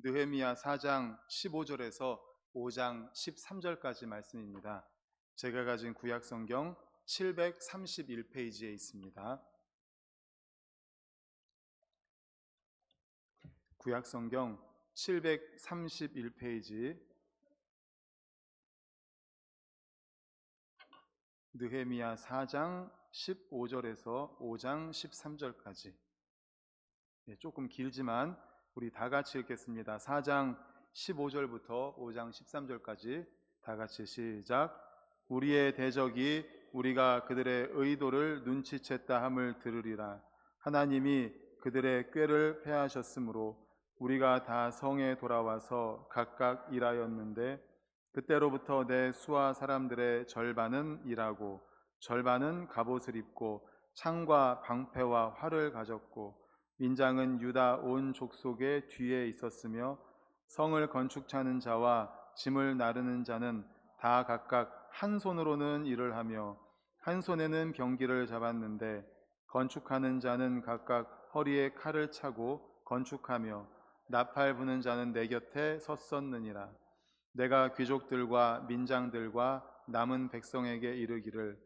느헤미야 4장 15절에서 5장 13절까지 말씀입니다. 제가 가진 구약 성경 731페이지에 있습니다. 구약 성경 731페이지 느헤미야 4장 15절에서 5장 13절까지, 조금 길지만 우리 다 같이 읽겠습니다. 4장 15절부터 5장 13절까지 다 같이 시작. 우리의 대적이 우리가 그들의 의도를 눈치챘다 함을 들으리라. 하나님이 그들의 꾀를 패하셨으므로 우리가 다 성에 돌아와서 각각 일하였는데, 그때로부터 내 수하 사람들의 절반은 일하고 절반은 갑옷을 입고 창과 방패와 활을 가졌고, 민장은 유다 온 족속의 뒤에 있었으며, 성을 건축하는 자와 짐을 나르는 자는 다 각각 한 손으로는 일을 하며 한 손에는 병기를 잡았는데, 건축하는 자는 각각 허리에 칼을 차고 건축하며 나팔 부는 자는 내 곁에 섰었느니라. 내가 귀족들과 민장들과 남은 백성에게 이르기를,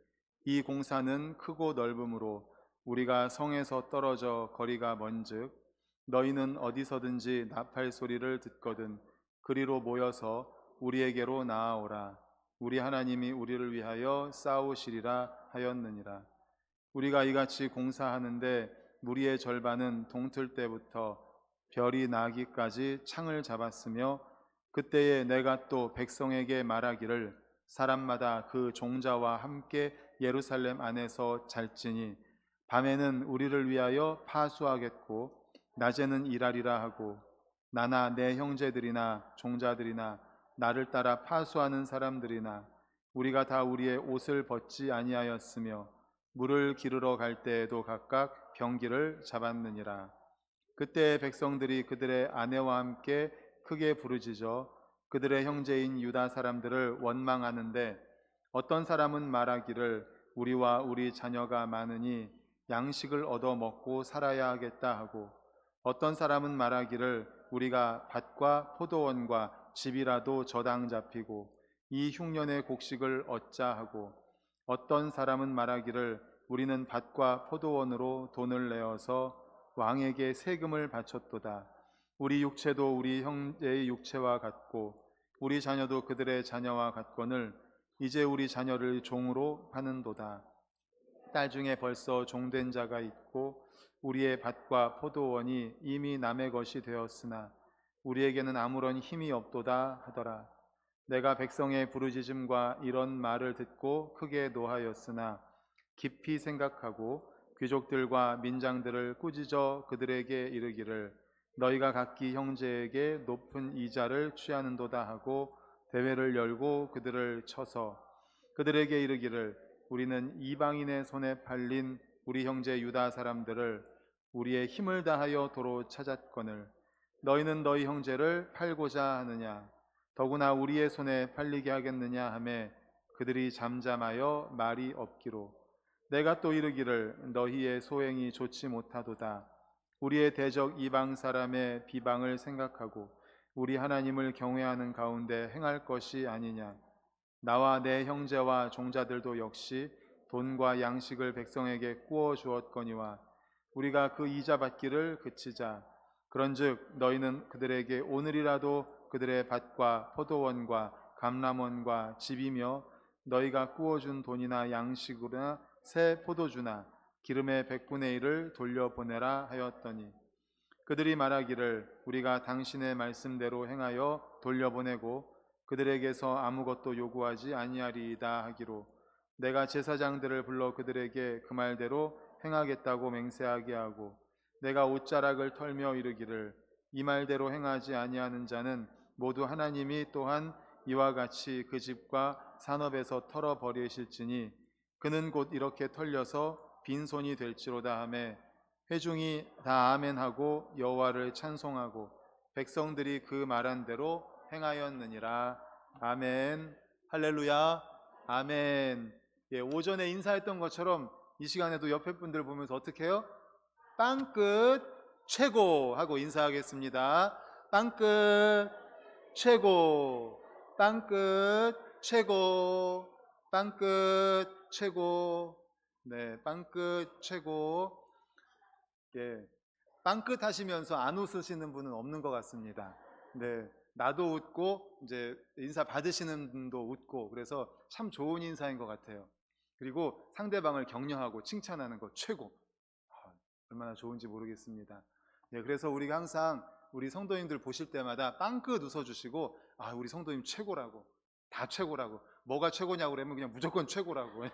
이 공사는 크고 넓으므로 우리가 성에서 떨어져 거리가 먼즉 너희는 어디서든지 나팔 소리를 듣거든 그리로 모여서 우리에게로 나아오라. 우리 하나님이 우리를 위하여 싸우시리라 하였느니라. 우리가 이같이 공사하는데 무리의 절반은 동틀 때부터 별이 나기까지 창을 잡았으며, 그때에 내가 또 백성에게 말하기를, 사람마다 그 종자와 함께 예루살렘 안에서 잘지니 밤에는 우리를 위하여 파수하겠고 낮에는 일하리라 하고, 나나 내 형제들이나 종자들이나 나를 따라 파수하는 사람들이나 우리가 다 우리의 옷을 벗지 아니하였으며 물을 기르러 갈 때에도 각각 병기를 잡았느니라. 그때 백성들이 그들의 아내와 함께 크게 부르짖어 그들의 형제인 유다 사람들을 원망하는데, 어떤 사람은 말하기를, 우리와 우리 자녀가 많으니 양식을 얻어 먹고 살아야 하겠다 하고, 어떤 사람은 말하기를, 우리가 밭과 포도원과 집이라도 저당 잡히고 이 흉년의 곡식을 얻자 하고, 어떤 사람은 말하기를, 우리는 밭과 포도원으로 돈을 내어서 왕에게 세금을 바쳤도다. 우리 육체도 우리 형제의 육체와 같고 우리 자녀도 그들의 자녀와 같거늘 이제 우리 자녀를 종으로 파는도다. 딸 중에 벌써 종된 자가 있고 우리의 밭과 포도원이 이미 남의 것이 되었으나 우리에게는 아무런 힘이 없도다 하더라. 내가 백성의 부르짖음과 이런 말을 듣고 크게 노하였으나 깊이 생각하고 귀족들과 민장들을 꾸짖어 그들에게 이르기를, 너희가 각기 형제에게 높은 이자를 취하는도다 하고 대회를 열고 그들을 쳐서 그들에게 이르기를, 우리는 이방인의 손에 팔린 우리 형제 유다 사람들을 우리의 힘을 다하여 도로 찾았거늘 너희는 너희 형제를 팔고자 하느냐? 더구나 우리의 손에 팔리게 하겠느냐 하매 그들이 잠잠하여 말이 없기로, 내가 또 이르기를, 너희의 소행이 좋지 못하도다. 우리의 대적 이방 사람의 비방을 생각하고 우리 하나님을 경외하는 가운데 행할 것이 아니냐. 나와 내 형제와 종자들도 역시 돈과 양식을 백성에게 구워 주었거니와 우리가 그 이자 받기를 그치자. 그런즉 너희는 그들에게 오늘이라도 그들의 밭과 포도원과 감람원과 집이며 너희가 구워준 돈이나 양식이나 새 포도주나 기름의 100분의 1을 돌려보내라 하였더니, 그들이 말하기를, 우리가 당신의 말씀대로 행하여 돌려보내고 그들에게서 아무것도 요구하지 아니하리이다 하기로, 내가 제사장들을 불러 그들에게 그 말대로 행하겠다고 맹세하게 하고, 내가 옷자락을 털며 이르기를, 이 말대로 행하지 아니하는 자는 모두 하나님이 또한 이와 같이 그 집과 산업에서 털어버리실지니 그는 곧 이렇게 털려서 빈손이 될지로다 하매, 회중이 다 아멘하고 여호와를 찬송하고 백성들이 그 말한 대로 행하였느니라. 아멘. 할렐루야. 아멘. 오전에 인사했던 것처럼 이 시간에도 옆에 분들 보면서 어떻게 해요? 빵끝 최고 하고 인사하겠습니다. 빵끝 최고, 빵끝 최고, 빵끝 최고. 네, 빵끝 최고. 예, 빵끝 하시면서 안 웃으시는 분은 없는 것 같습니다. 네, 나도 웃고 이제 인사 받으시는 분도 웃고, 그래서 참 좋은 인사인 것 같아요. 그리고 상대방을 격려하고 칭찬하는 거 최고. 아, 얼마나 좋은지 모르겠습니다. 네, 그래서 우리가 항상 우리 성도님들 보실 때마다 빵끝 웃어주시고, 아, 우리 성도님 최고라고, 다 최고라고. 뭐가 최고냐고 그러면 그냥 무조건 최고라고,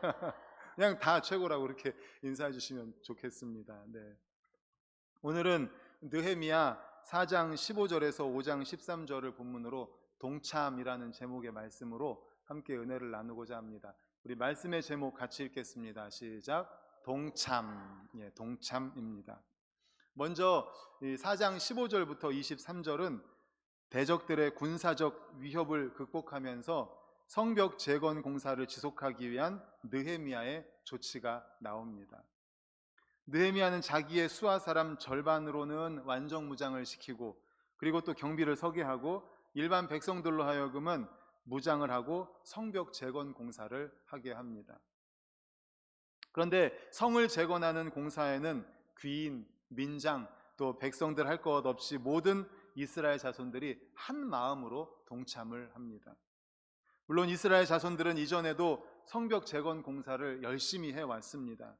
그냥 다 최고라고 이렇게 인사해 주시면 좋겠습니다. 네. 오늘은 느헤미야 4장 15절에서 5장 13절을 본문으로 동참이라는 제목의 말씀으로 함께 은혜를 나누고자 합니다. 우리 말씀의 제목 같이 읽겠습니다. 시작. 동참. 예, 동참입니다. 먼저 이 4장 15절부터 23절은 대적들의 군사적 위협을 극복하면서 성벽 재건 공사를 지속하기 위한 느헤미야의 조치가 나옵니다. 느헤미야는 자기의 수하 사람 절반으로는 완전 무장을 시키고, 그리고 또 경비를 서게 하고, 일반 백성들로 하여금은 무장을 하고 성벽 재건 공사를 하게 합니다. 그런데 성을 재건하는 공사에는 귀인, 민장, 또 백성들 할 것 없이 모든 이스라엘 자손들이 한 마음으로 동참을 합니다. 물론 이스라엘 자손들은 이전에도 성벽 재건 공사를 열심히 해왔습니다.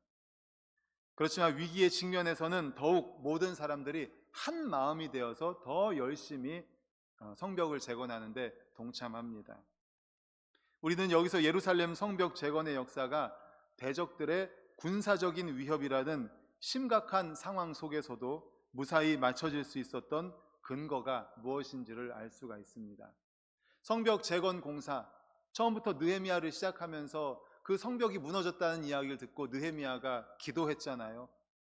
그렇지만 위기의 직면에서는 더욱 모든 사람들이 한 마음이 되어서 더 열심히 성벽을 재건하는데 동참합니다. 우리는 여기서 예루살렘 성벽 재건의 역사가 대적들의 군사적인 위협이라는 심각한 상황 속에서도 무사히 맞춰질 수 있었던 근거가 무엇인지를 알 수가 있습니다. 성벽 재건 공사, 처음부터 느헤미야를 시작하면서 그 성벽이 무너졌다는 이야기를 듣고 느헤미야가 기도했잖아요.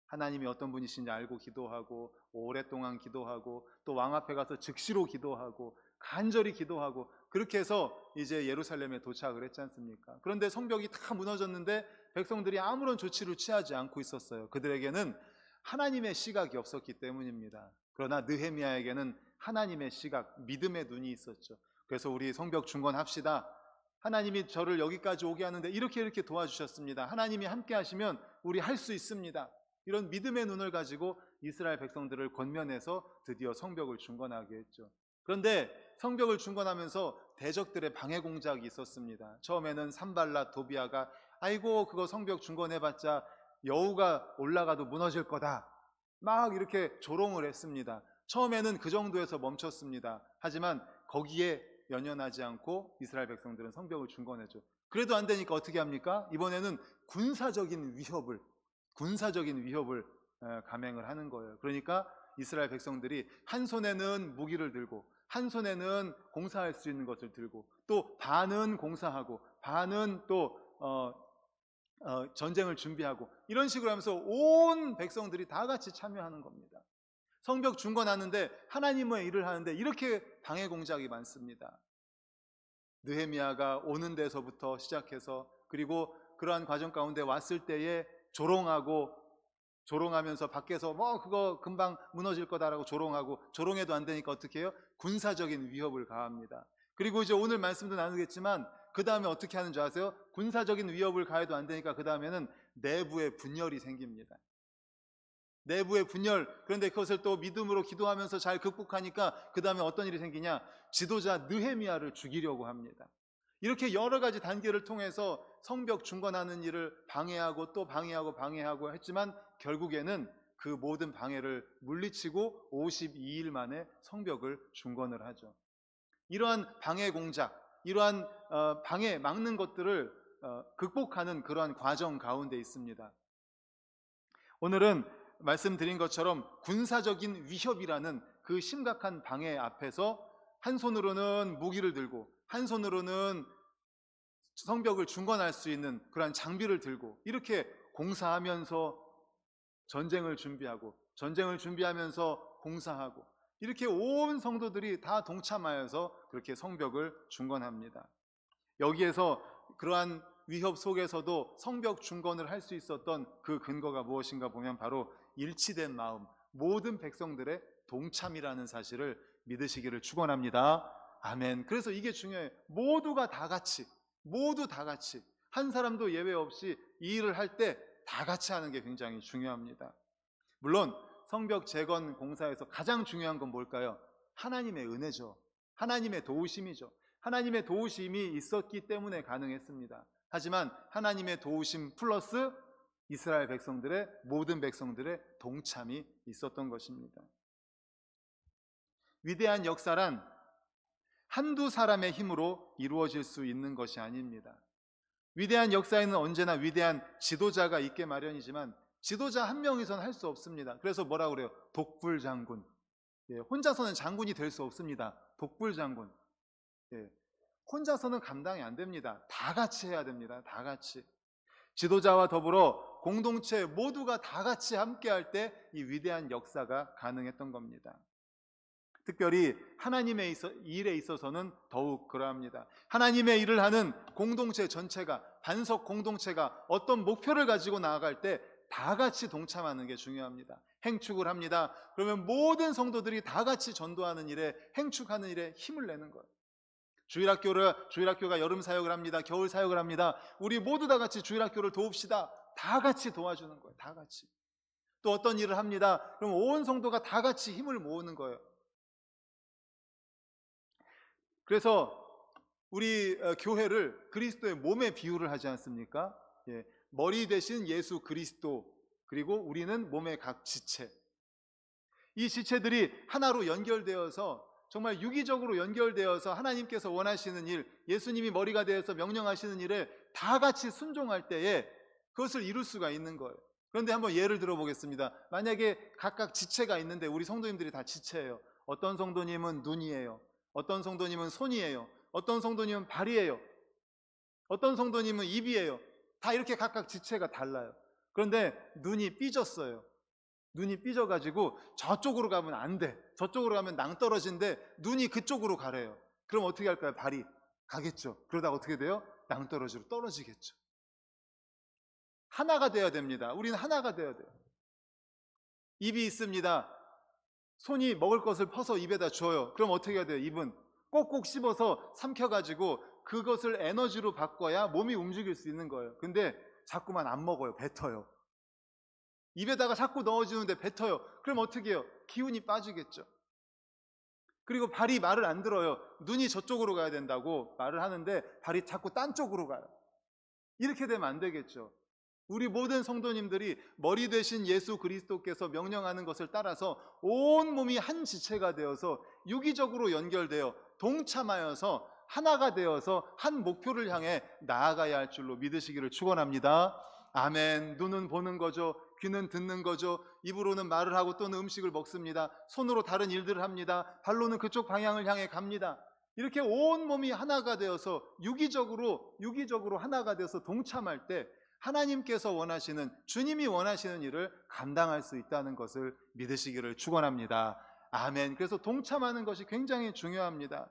하나님이 어떤 분이신지 알고 기도하고, 오랫동안 기도하고, 또 왕 앞에 가서 즉시로 기도하고, 간절히 기도하고, 그렇게 해서 이제 예루살렘에 도착을 했지 않습니까? 그런데 성벽이 다 무너졌는데 백성들이 아무런 조치를 취하지 않고 있었어요. 그들에게는 하나님의 시각이 없었기 때문입니다. 그러나 느헤미야에게는 하나님의 시각, 믿음의 눈이 있었죠. 그래서 우리 성벽 중건합시다. 하나님이 저를 여기까지 오게 하는데 이렇게 도와주셨습니다. 하나님이 함께 하시면 우리 할 수 있습니다. 이런 믿음의 눈을 가지고 이스라엘 백성들을 권면해서 드디어 성벽을 중건하게 했죠. 그런데 성벽을 중건하면서 대적들의 방해 공작이 있었습니다. 처음에는 산발랏, 도비아가 아이고 그거 성벽 중건해봤자 여우가 올라가도 무너질 거다, 막 이렇게 조롱을 했습니다. 처음에는 그 정도에서 멈췄습니다. 하지만 거기에 연연하지 않고 이스라엘 백성들은 성벽을 중건했죠. 그래도 안 되니까 어떻게 합니까? 이번에는 군사적인 위협을 감행을 하는 거예요. 그러니까 이스라엘 백성들이 한 손에는 무기를 들고, 한 손에는 공사할 수 있는 것을 들고, 또 반은 공사하고 반은 또 전쟁을 준비하고, 이런 식으로 하면서 온 백성들이 다 같이 참여하는 겁니다. 성벽 중건하는데, 하나님의 일을 하는데 이렇게 방해 공작이 많습니다. 느헤미야가 오는 데서부터 시작해서, 그리고 그러한 과정 가운데 왔을 때에 조롱하면서 밖에서 뭐 그거 금방 무너질 거다라고 조롱해도 안 되니까 어떻게 해요? 군사적인 위협을 가합니다. 그리고 이제 오늘 말씀도 나누겠지만 그 다음에 어떻게 하는 줄 아세요? 군사적인 위협을 가해도 안 되니까 그 다음에는 내부의 분열이 생깁니다. 내부의 분열. 그런데 그것을 또 믿음으로 기도하면서 잘 극복하니까 그 다음에 어떤 일이 생기냐? 지도자 느헤미야를 죽이려고 합니다. 이렇게 여러 가지 단계를 통해서 성벽 중건하는 일을 방해하고 또 방해하고 했지만 결국에는 그 모든 방해를 물리치고 52일 만에 성벽을 중건을 하죠. 이러한 방해 공작, 이러한 방해 막는 것들을 극복하는 그러한 과정 가운데 있습니다. 오늘은 말씀드린 것처럼 군사적인 위협이라는 그 심각한 방해 앞에서 한 손으로는 무기를 들고 한 손으로는 성벽을 중건할 수 있는 그러한 장비를 들고 이렇게 공사하면서 전쟁을 준비하면서 공사하고, 이렇게 온 성도들이 다 동참하여서 그렇게 성벽을 중건합니다. 여기에서 그러한 위협 속에서도 성벽 중건을 할 수 있었던 그 근거가 무엇인가 보면 바로 일치된 마음, 모든 백성들의 동참이라는 사실을 믿으시기를 축원합니다. 아멘. 그래서 이게 중요해요. 모두가 다 같이, 모두 다 같이, 한 사람도 예외 없이 이 일을 할 때 다 같이 하는 게 굉장히 중요합니다. 물론 성벽 재건 공사에서 가장 중요한 건 뭘까요? 하나님의 은혜죠. 하나님의 도우심이죠. 하나님의 도우심이 있었기 때문에 가능했습니다. 하지만 하나님의 도우심 플러스 이스라엘 백성들의, 모든 백성들의 동참이 있었던 것입니다. 위대한 역사란 한두 사람의 힘으로 이루어질 수 있는 것이 아닙니다. 위대한 역사에는 언제나 위대한 지도자가 있게 마련이지만 지도자 한 명이서는 할 수 없습니다. 그래서 뭐라 그래요? 독불장군. 혼자서는 장군이 될 수 없습니다. 독불장군. 혼자서는 감당이 안 됩니다. 다 같이 해야 됩니다. 다 같이. 지도자와 더불어 공동체 모두가 다 같이 함께 할 때 이 위대한 역사가 가능했던 겁니다. 특별히 하나님의 일에 있어서는 더욱 그러합니다. 하나님의 일을 하는 공동체 전체가, 반석 공동체가 어떤 목표를 가지고 나아갈 때 다 같이 동참하는 게 중요합니다. 행축을 합니다. 그러면 모든 성도들이 다 같이 전도하는 일에, 행축하는 일에 힘을 내는 거예요. 주일학교가 여름 사역을 합니다. 겨울 사역을 합니다. 우리 모두 다 같이 주일학교를 도웁시다. 다 같이 도와주는 거예요. 다 같이. 또 어떤 일을 합니다. 그럼 온 성도가 다 같이 힘을 모으는 거예요. 그래서 우리 교회를 그리스도의 몸에 비유를 하지 않습니까? 머리 대신 예수 그리스도, 그리고 우리는 몸의 각 지체. 이 지체들이 하나로 연결되어서, 정말 유기적으로 연결되어서 하나님께서 원하시는 일, 예수님이 머리가 되어서 명령하시는 일에 다 같이 순종할 때에 그것을 이룰 수가 있는 거예요. 그런데 한번 예를 들어 보겠습니다. 만약에 각각 지체가 있는데, 우리 성도님들이 다 지체예요. 어떤 성도님은 눈이에요. 어떤 성도님은 손이에요. 어떤 성도님은 발이에요. 어떤 성도님은 입이에요. 다 이렇게 각각 지체가 달라요. 그런데 눈이 삐졌어요. 눈이 삐져가지고 저쪽으로 가면 안 돼. 저쪽으로 가면 낭떠러지인데 눈이 그쪽으로 가래요. 그럼 어떻게 할까요? 발이 가겠죠. 그러다가 어떻게 돼요? 낭떠러지로 떨어지겠죠. 하나가 돼야 됩니다. 우리는 하나가 돼야 돼요. 입이 있습니다. 손이 먹을 것을 퍼서 입에다 줘요. 그럼 어떻게 해야 돼요? 입은 꼭꼭 씹어서 삼켜가지고 그것을 에너지로 바꿔야 몸이 움직일 수 있는 거예요. 근데 자꾸만 안 먹어요. 뱉어요. 입에다가 자꾸 넣어주는데 뱉어요. 그럼 어떻게 해요? 기운이 빠지겠죠. 그리고 발이 말을 안 들어요. 눈이 저쪽으로 가야 된다고 말을 하는데 발이 자꾸 딴 쪽으로 가요. 이렇게 되면 안 되겠죠. 우리 모든 성도님들이 머리 되신 예수 그리스도께서 명령하는 것을 따라서 온 몸이 한 지체가 되어서 유기적으로 연결되어 동참하여서 하나가 되어서 한 목표를 향해 나아가야 할 줄로 믿으시기를 축원합니다. 아멘. 눈은 보는 거죠. 귀는 듣는 거죠. 입으로는 말을 하고 또는 음식을 먹습니다. 손으로 다른 일들을 합니다. 발로는 그쪽 방향을 향해 갑니다. 이렇게 온 몸이 하나가 되어서 유기적으로 하나가 되어서 동참할 때 하나님께서 원하시는, 주님이 원하시는 일을 감당할 수 있다는 것을 믿으시기를 축원합니다. 아멘. 그래서 동참하는 것이 굉장히 중요합니다.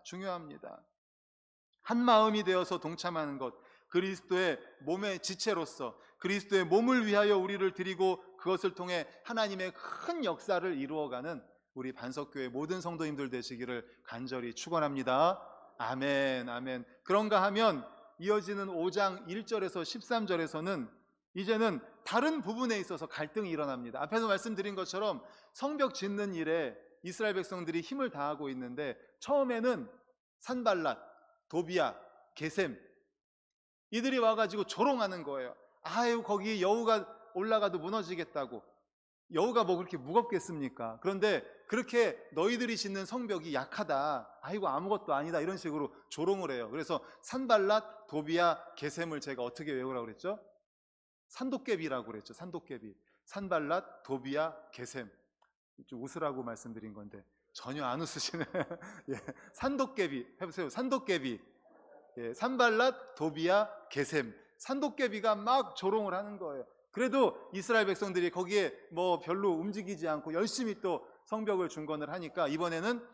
한 마음이 되어서 동참하는 것, 그리스도의 몸의 지체로서 그리스도의 몸을 위하여 우리를 드리고 그것을 통해 하나님의 큰 역사를 이루어가는 우리 반석교회 모든 성도님들 되시기를 간절히 축원합니다. 아멘. 아멘. 그런가 하면 이어지는 5장 1절에서 13절에서는 이제는 다른 부분에 있어서 갈등이 일어납니다. 앞에서 말씀드린 것처럼 성벽 짓는 일에 이스라엘 백성들이 힘을 다하고 있는데, 처음에는 산발랏, 도비야, 게셈, 이들이 와가지고 조롱하는 거예요. 아유, 거기 여우가 올라가도 무너지겠다고. 여우가 뭐 그렇게 무겁겠습니까? 그런데 그렇게 너희들이 짓는 성벽이 약하다, 아이고 아무것도 아니다, 이런 식으로 조롱을 해요. 그래서 산발랏, 도비야, 게셈을 제가 어떻게 외우라고 그랬죠? 산도깨비라고 그랬죠. 산발랏, 도비야, 게셈. 좀 웃으라고 말씀드린 건데 전혀 안 웃으시네. 예, 산도깨비 해보세요. 산도깨비. 예, 산발랏, 도비야, 게셈. 산도깨비가 막 조롱을 하는 거예요. 그래도 이스라엘 백성들이 거기에 뭐 별로 움직이지 않고 열심히 또 성벽을 중건을 하니까 이번에는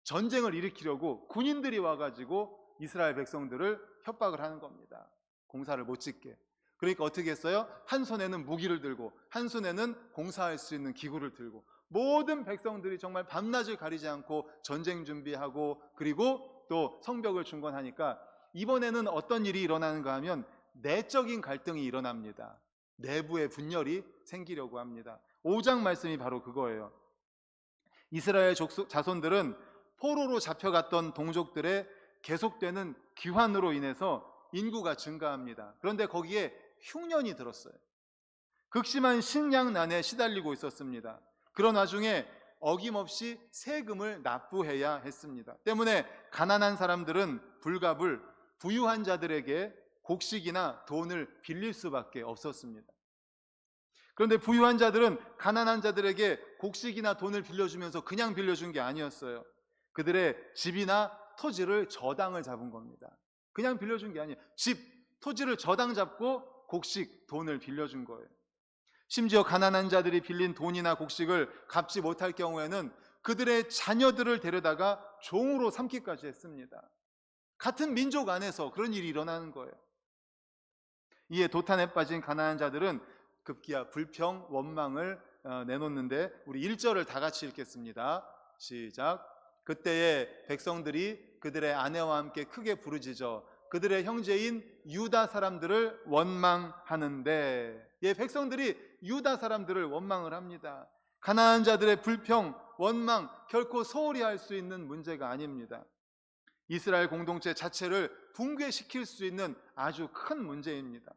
전쟁을 일으키려고 군인들이 와가지고 이스라엘 백성들을 협박을 하는 겁니다. 공사를 못 짓게. 그러니까 어떻게 했어요? 한 손에는 무기를 들고 한 손에는 공사할 수 있는 기구를 들고 모든 백성들이 정말 밤낮을 가리지 않고 전쟁 준비하고 그리고 또 성벽을 중건하니까 이번에는 어떤 일이 일어나는가 하면 내적인 갈등이 일어납니다. 내부의 분열이 생기려고 합니다. 5장 말씀이 바로 그거예요. 이스라엘 자손들은 포로로 잡혀갔던 동족들의 계속되는 귀환으로 인해서 인구가 증가합니다. 그런데 거기에 흉년이 들었어요. 극심한 식량난에 시달리고 있었습니다. 그런 와중에 어김없이 세금을 납부해야 했습니다. 때문에 가난한 사람들은 불갑을 부유한 자들에게 곡식이나 돈을 빌릴 수밖에 없었습니다. 그런데 부유한 자들은 가난한 자들에게 곡식이나 돈을 빌려주면서 그냥 빌려준 게 아니었어요. 그들의 집이나 토지를 저당을 잡은 겁니다. 그냥 빌려준 게 아니에요. 집, 토지를 저당 잡고 곡식, 돈을 빌려준 거예요. 심지어 가난한 자들이 빌린 돈이나 곡식을 갚지 못할 경우에는 그들의 자녀들을 데려다가 종으로 삼기까지 했습니다. 같은 민족 안에서 그런 일이 일어나는 거예요. 이에 도탄에 빠진 가난한 자들은 급기야 불평, 원망을 내놓는데 우리 1절을 다 같이 읽겠습니다. 시작. 그때에 백성들이 그들의 아내와 함께 크게 부르짖어 그들의 형제인 유다 사람들을 원망하는데, 예, 백성들이 유다 사람들을 원망을 합니다. 가난한 자들의 불평, 원망 결코 소홀히 할 수 있는 문제가 아닙니다. 이스라엘 공동체 자체를 붕괴시킬 수 있는 아주 큰 문제입니다.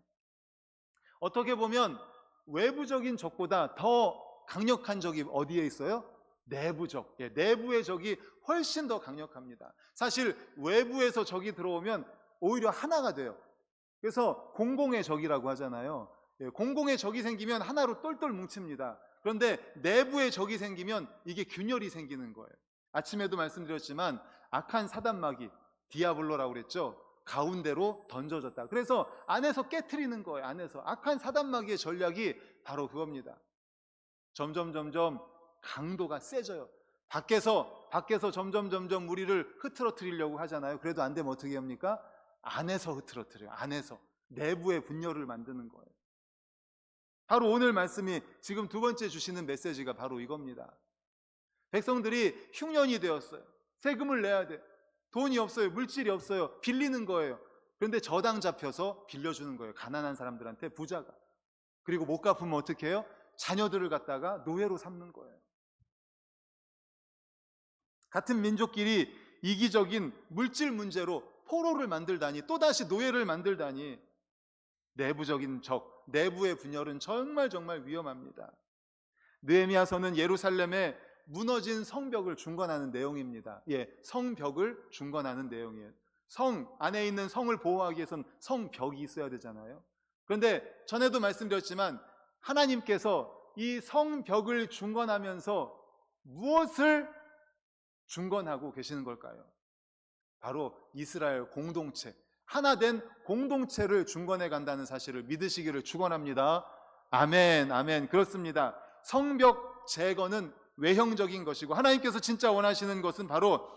어떻게 보면 외부적인 적보다 더 강력한 적이 어디에 있어요? 내부적. 예, 내부의 적이 훨씬 더 강력합니다. 사실 외부에서 적이 들어오면 오히려 하나가 돼요. 그래서 공공의 적이라고 하잖아요. 예, 공공의 적이 생기면 하나로 똘똘 뭉칩니다. 그런데 내부의 적이 생기면 이게 균열이 생기는 거예요. 아침에도 말씀드렸지만 악한 사단마귀, 디아블로라고 그랬죠. 가운데로 던져졌다. 그래서 안에서 깨트리는 거예요. 안에서 악한 사단마귀의 전략이 바로 그겁니다. 점점 강도가 세져요. 밖에서 점점 우리를 흐트러뜨리려고 하잖아요. 그래도 안 되면 어떻게 합니까? 안에서 흐트러뜨려요. 안에서 내부의 분열을 만드는 거예요. 바로 오늘 말씀이 지금 두 번째 주시는 메시지가 바로 이겁니다. 백성들이 흉년이 되었어요. 세금을 내야 돼. 돈이 없어요. 물질이 없어요. 빌리는 거예요. 그런데 저당 잡혀서 빌려주는 거예요. 가난한 사람들한테, 부자가. 그리고 못 갚으면 어떻게 해요? 자녀들을 갖다가 노예로 삼는 거예요. 같은 민족끼리 이기적인 물질 문제로 포로를 만들다니, 또다시 노예를 만들다니, 내부적인 적, 내부의 분열은 정말 위험합니다. 느헤미야서는 예루살렘의 무너진 성벽을 중건하는 내용입니다. 예, 성벽을 중건하는 내용이에요. 성 안에 있는 성을 보호하기 위해서는 성벽이 있어야 되잖아요. 그런데 전에도 말씀드렸지만 하나님께서 이 성벽을 중건하면서 무엇을 중건하고 계시는 걸까요? 바로 이스라엘 공동체, 하나된 공동체를 중건해 간다는 사실을 믿으시기를 축원합니다. 아멘, 아멘. 그렇습니다. 성벽 재건은 외형적인 것이고 하나님께서 진짜 원하시는 것은 바로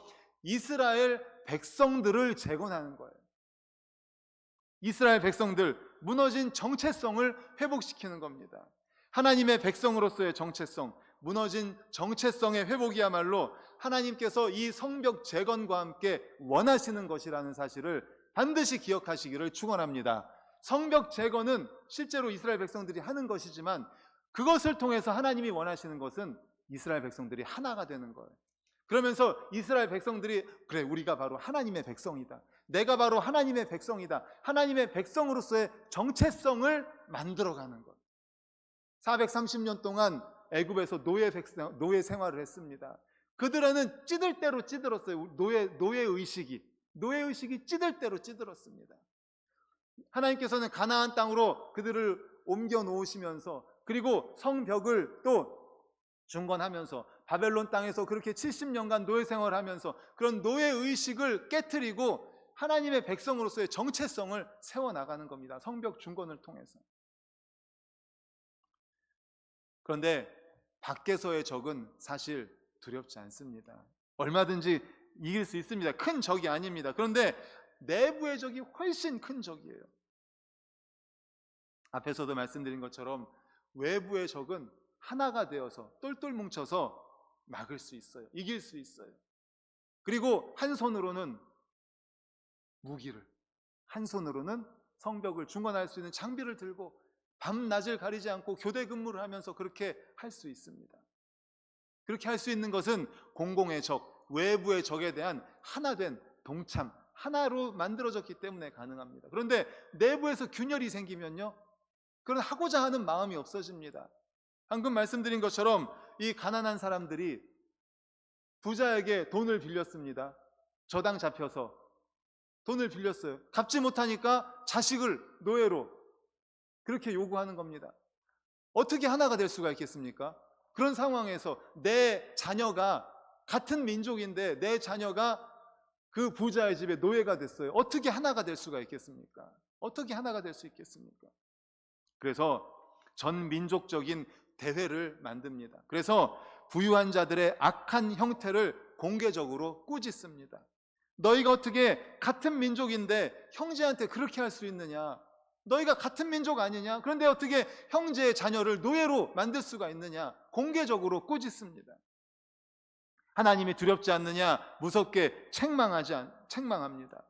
이스라엘 백성들을 재건하는 거예요. 이스라엘 백성들, 무너진 정체성을 회복시키는 겁니다. 하나님의 백성으로서의 정체성, 무너진 정체성의 회복이야말로 하나님께서 이 성벽 재건과 함께 원하시는 것이라는 사실을 반드시 기억하시기를 축원합니다. 성벽 재건은 실제로 이스라엘 백성들이 하는 것이지만 그것을 통해서 하나님이 원하시는 것은 이스라엘 백성들이 하나가 되는 거예요. 그러면서 이스라엘 백성들이, 그래, 우리가 바로 하나님의 백성이다. 내가 바로 하나님의 백성이다. 하나님의 백성으로서의 정체성을 만들어가는 것. 430년 동안 애굽에서 노예 생활을 했습니다. 그들에는 찌들 대로 찌들었어요. 노예의식이 찌들 대로 찌들었습니다. 하나님께서는 가나안 땅으로 그들을 옮겨 놓으시면서, 그리고 성벽을 또 중건하면서 바벨론 땅에서 그렇게 70년간 노예 생활을 하면서 그런 노예의식을 깨트리고 하나님의 백성으로서의 정체성을 세워나가는 겁니다. 성벽 중건을 통해서. 그런데 밖에서의 적은 사실 두렵지 않습니다. 얼마든지 이길 수 있습니다. 큰 적이 아닙니다. 그런데 내부의 적이 훨씬 큰 적이에요. 앞에서도 말씀드린 것처럼 외부의 적은 하나가 되어서 똘똘 뭉쳐서 막을 수 있어요. 이길 수 있어요. 그리고 한 손으로는 무기를, 한 손으로는 성벽을 중건할 수 있는 장비를 들고 밤낮을 가리지 않고 교대 근무를 하면서 그렇게 할 수 있습니다. 그렇게 할 수 있는 것은 공공의 적, 외부의 적에 대한 하나된 동참, 하나로 만들어졌기 때문에 가능합니다. 그런데 내부에서 균열이 생기면요, 그런 하고자 하는 마음이 없어집니다. 방금 말씀드린 것처럼 이 가난한 사람들이 부자에게 돈을 빌렸습니다. 저당 잡혀서 돈을 빌렸어요. 갚지 못하니까 자식을 노예로 그렇게 요구하는 겁니다. 어떻게 하나가 될 수가 있겠습니까? 그런 상황에서 내 자녀가 같은 민족인데 내 자녀가 그 부자의 집에 노예가 됐어요. 어떻게 하나가 될 수가 있겠습니까? 어떻게 하나가 될 수 있겠습니까? 그래서 전 민족적인 대회를 만듭니다. 그래서 부유한 자들의 악한 형태를 공개적으로 꾸짖습니다. 너희가 어떻게 같은 민족인데 형제한테 그렇게 할 수 있느냐? 너희가 같은 민족 아니냐? 그런데 어떻게 형제의 자녀를 노예로 만들 수가 있느냐? 공개적으로 꾸짖습니다. 하나님이 두렵지 않느냐? 무섭게 책망합니다.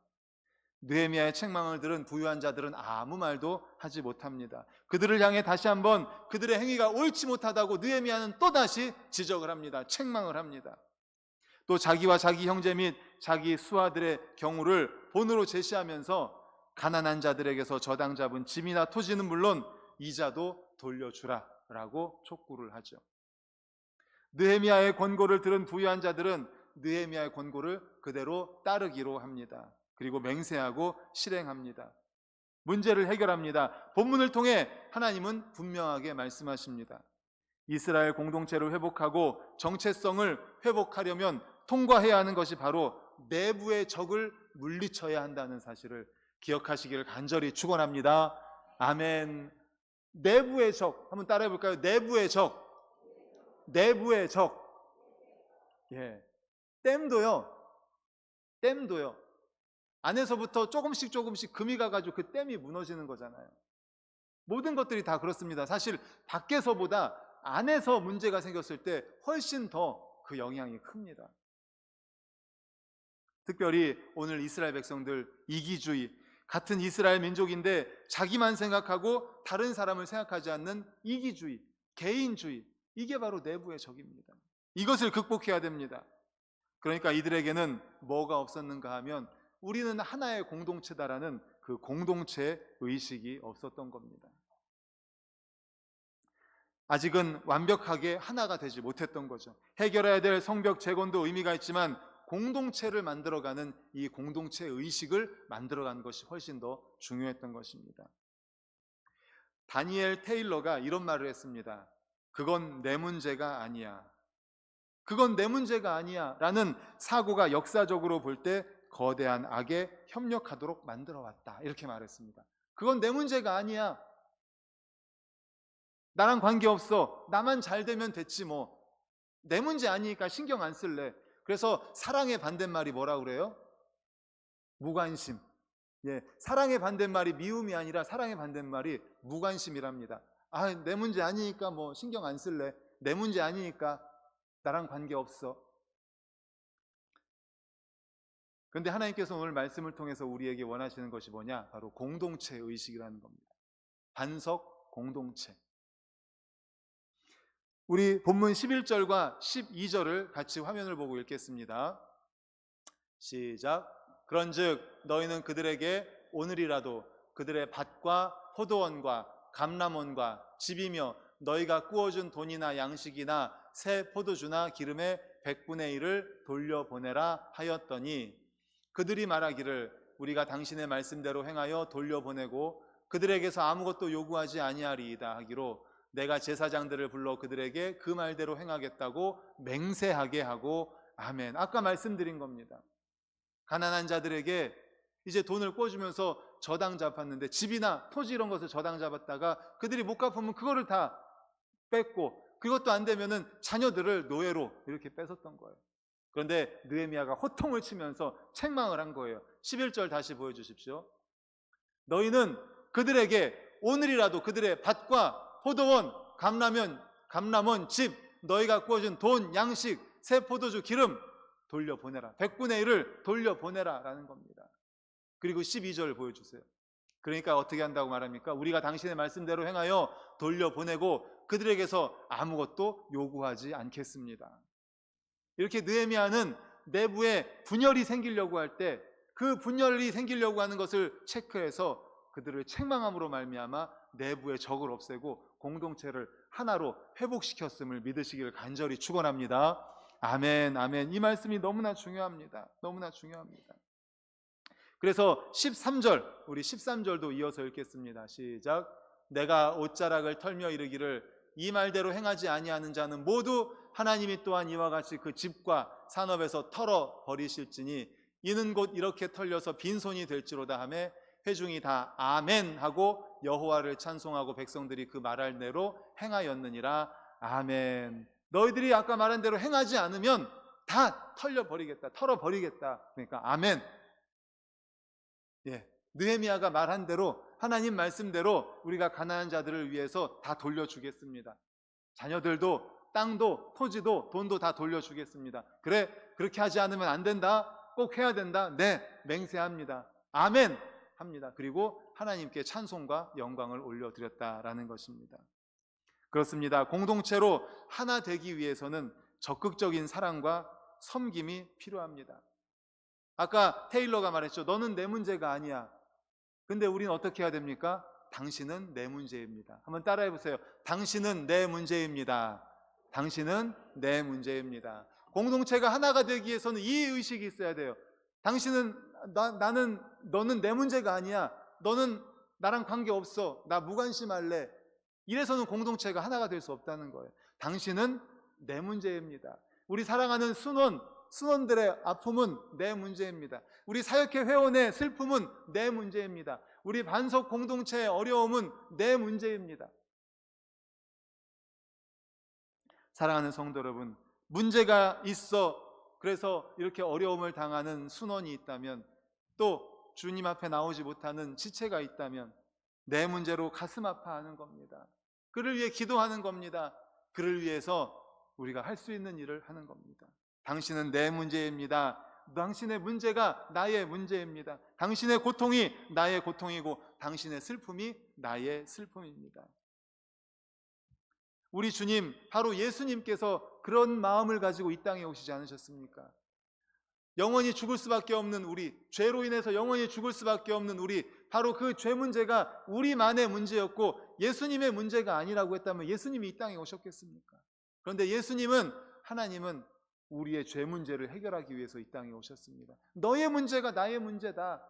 느헤미야의 책망을 들은 부유한 자들은 아무 말도 하지 못합니다. 그들을 향해 다시 한번 그들의 행위가 옳지 못하다고 느헤미야는 또다시 지적을 합니다. 책망을 합니다. 또 자기와 자기 형제 및 자기 수하들의 경우를 본으로 제시하면서 가난한 자들에게서 저당 잡은 집이나 토지는 물론 이자도 돌려주라 라고 촉구를 하죠. 느헤미야의 권고를 들은 부유한 자들은 느헤미야의 권고를 그대로 따르기로 합니다. 그리고 맹세하고 실행합니다. 문제를 해결합니다. 본문을 통해 하나님은 분명하게 말씀하십니다. 이스라엘 공동체를 회복하고 정체성을 회복하려면 통과해야 하는 것이 바로 내부의 적을 물리쳐야 한다는 사실을 기억하시기를 간절히 축원합니다. 아멘. 내부의 적 한번 따라해 볼까요? 내부의 적. 내부의 적. 예. 댐도요. 안에서부터 조금씩 금이 가가지고 그 댐이 무너지는 거잖아요. 모든 것들이 다 그렇습니다. 사실 밖에서보다 안에서 문제가 생겼을 때 훨씬 더 그 영향이 큽니다. 특별히 오늘 이스라엘 백성들 이기주의, 같은 이스라엘 민족인데 자기만 생각하고 다른 사람을 생각하지 않는 이기주의, 개인주의, 이게 바로 내부의 적입니다. 이것을 극복해야 됩니다. 그러니까 이들에게는 뭐가 없었는가 하면 우리는 하나의 공동체다라는 그 공동체 의식이 없었던 겁니다. 아직은 완벽하게 하나가 되지 못했던 거죠. 해결해야 될 성벽 재건도 의미가 있지만 공동체를 만들어가는 이 공동체 의식을 만들어가는 것이 훨씬 더 중요했던 것입니다. 다니엘 테일러가 이런 말을 했습니다. 그건 내 문제가 아니야. 그건 내 문제가 아니야 라는 사고가 역사적으로 볼 때 거대한 악에 협력하도록 만들어왔다, 이렇게 말했습니다. 그건 내 문제가 아니야. 나랑 관계없어. 나만 잘 되면 됐지 뭐. 내 문제 아니니까 신경 안 쓸래. 그래서 사랑의 반대말이 뭐라고 그래요? 무관심. 예, 사랑의 반대말이 미움이 아니라 사랑의 반대말이 무관심이랍니다. 아, 내 문제 아니니까 뭐 신경 안 쓸래. 내 문제 아니니까 나랑 관계없어. 그런데 하나님께서 오늘 말씀을 통해서 우리에게 원하시는 것이 뭐냐? 바로 공동체 의식이라는 겁니다. 반석 공동체. 우리 본문 11절과 12절을 같이 화면을 보고 읽겠습니다. 시작. 그런즉 너희는 그들에게 오늘이라도 그들의 밭과 포도원과 감람원과 집이며 너희가 구워준 돈이나 양식이나 새 포도주나 기름의 100분의 1을 돌려보내라 하였더니 그들이 말하기를 우리가 당신의 말씀대로 행하여 돌려보내고 그들에게서 아무것도 요구하지 아니하리이다 하기로 내가 제사장들을 불러 그들에게 그 말대로 행하겠다고 맹세하게 하고 아멘. 아까 말씀드린 겁니다. 가난한 자들에게 이제 돈을 꿔주면서 저당 잡았는데 집이나 토지 이런 것을 저당 잡았다가 그들이 못 갚으면 그거를 다 뺐고 그것도 안 되면은 자녀들을 노예로 이렇게 뺏었던 거예요. 그런데 느헤미야가 호통을 치면서 책망을 한 거예요. 11절 다시 보여주십시오. 너희는 그들에게 오늘이라도 그들의 밭과 포도원, 감람원, 집, 너희가 구워준 돈, 양식, 새 포도주, 기름 돌려보내라. 100분의 1을 돌려보내라 라는 겁니다. 그리고 12절 보여주세요. 그러니까 어떻게 한다고 말합니까? 우리가 당신의 말씀대로 행하여 돌려보내고 그들에게서 아무것도 요구하지 않겠습니다. 이렇게 느헤미야는 내부에 분열이 생기려고 할 때 그 분열이 생기려고 하는 것을 체크해서 그들을 책망함으로 말미암아 내부의 적을 없애고 공동체를 하나로 회복시켰음을 믿으시기를 간절히 축원합니다. 아멘, 아멘. 이 말씀이 너무나 중요합니다. 너무나 중요합니다. 그래서 13절, 우리 13절도 이어서 읽겠습니다. 시작. 내가 옷자락을 털며 이르기를 이 말대로 행하지 아니하는 자는 모두 하나님이 또한 이와 같이 그 집과 산업에서 털어 버리실지니 이는 곧 이렇게 털려서 빈손이 될지로다 하매 회중이 다 아멘 하고 여호와를 찬송하고 백성들이 그 말할 대로 행하였느니라. 아멘. 너희들이 아까 말한 대로 행하지 않으면 다 털려버리겠다, 털어버리겠다. 그러니까 아멘. 예, 느헤미야가 말한 대로 하나님 말씀대로 우리가 가난한 자들을 위해서 다 돌려주겠습니다. 자녀들도 땅도 토지도 돈도 다 돌려주겠습니다. 그래, 그렇게 하지 않으면 안 된다, 꼭 해야 된다, 네, 맹세합니다. 아멘 합니다. 그리고 하나님께 찬송과 영광을 올려드렸다라는 것입니다. 그렇습니다. 공동체로 하나 되기 위해서는 적극적인 사랑과 섬김이 필요합니다. 아까 테일러가 말했죠. 너는 내 문제가 아니야. 근데 우리는 어떻게 해야 됩니까? 당신은 내 문제입니다. 한번 따라해 보세요. 당신은 내 문제입니다. 당신은 내 문제입니다. 공동체가 하나가 되기 위해서는 이 의식이 있어야 돼요. 당신은 너는 내 문제가 아니야. 너는 나랑 관계없어. 나 무관심할래. 이래서는 공동체가 하나가 될 수 없다는 거예요. 당신은 내 문제입니다. 우리 사랑하는 순원들의 아픔은 내 문제입니다. 우리 사역회 회원의 슬픔은 내 문제입니다. 우리 반석 공동체의 어려움은 내 문제입니다. 사랑하는 성도 여러분, 문제가 있어 그래서 이렇게 어려움을 당하는 순원이 있다면, 또 주님 앞에 나오지 못하는 지체가 있다면 내 문제로 가슴 아파하는 겁니다. 그를 위해 기도하는 겁니다. 그를 위해서 우리가 할 수 있는 일을 하는 겁니다. 당신은 내 문제입니다. 당신의 문제가 나의 문제입니다. 당신의 고통이 나의 고통이고 당신의 슬픔이 나의 슬픔입니다. 우리 주님, 바로 예수님께서 그런 마음을 가지고 이 땅에 오시지 않으셨습니까? 영원히 죽을 수밖에 없는 우리, 죄로 인해서 영원히 죽을 수밖에 없는 우리, 바로 그 죄 문제가 우리만의 문제였고 예수님의 문제가 아니라고 했다면 예수님이 이 땅에 오셨겠습니까? 그런데 하나님은 우리의 죄 문제를 해결하기 위해서 이 땅에 오셨습니다. 너의 문제가 나의 문제다.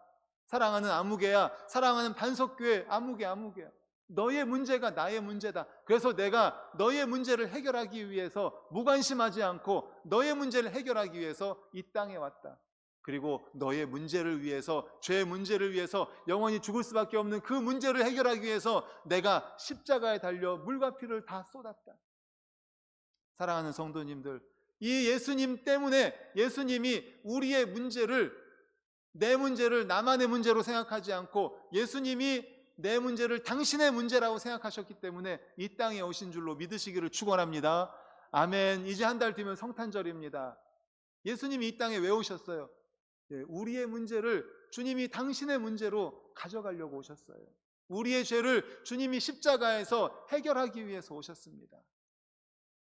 사랑하는 아무개야, 사랑하는 반석교회 아무개야. 너의 문제가 나의 문제다. 그래서 내가 너의 문제를 해결하기 위해서 무관심하지 않고 너의 문제를 해결하기 위해서 이 땅에 왔다. 그리고 너의 문제를 위해서, 죄의 문제를 위해서, 영원히 죽을 수밖에 없는 그 문제를 해결하기 위해서 내가 십자가에 달려 물과 피를 다 쏟았다. 사랑하는 성도님들, 이 예수님 때문에 예수님이 우리의 문제를, 내 문제를 나만의 문제로 생각하지 않고 예수님이 내 문제를 당신의 문제라고 생각하셨기 때문에 이 땅에 오신 줄로 믿으시기를 축원합니다. 아멘. 이제 한 달 뒤면 성탄절입니다. 예수님이 이 땅에 왜 오셨어요? 우리의 문제를 주님이 당신의 문제로 가져가려고 오셨어요. 우리의 죄를 주님이 십자가에서 해결하기 위해서 오셨습니다.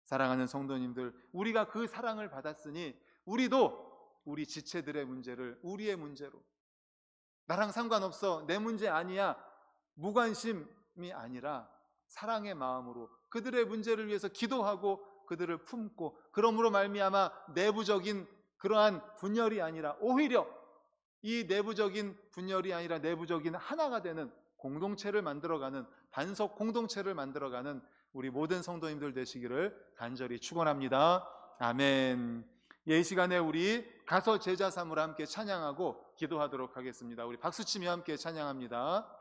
사랑하는 성도님들, 우리가 그 사랑을 받았으니 우리도 우리 지체들의 문제를 우리의 문제로, 나랑 상관없어, 내 문제 아니야, 무관심이 아니라 사랑의 마음으로 그들의 문제를 위해서 기도하고 그들을 품고, 그러므로 말미암아 내부적인 그러한 분열이 아니라 오히려 이 내부적인 분열이 아니라 내부적인 하나가 되는 공동체를 만들어가는, 반석 공동체를 만들어가는 우리 모든 성도님들 되시기를 간절히 축원합니다. 아멘. 이 시간에 우리 가서 제자 삼으로 함께 찬양하고 기도하도록 하겠습니다. 우리 박수치며 함께 찬양합니다.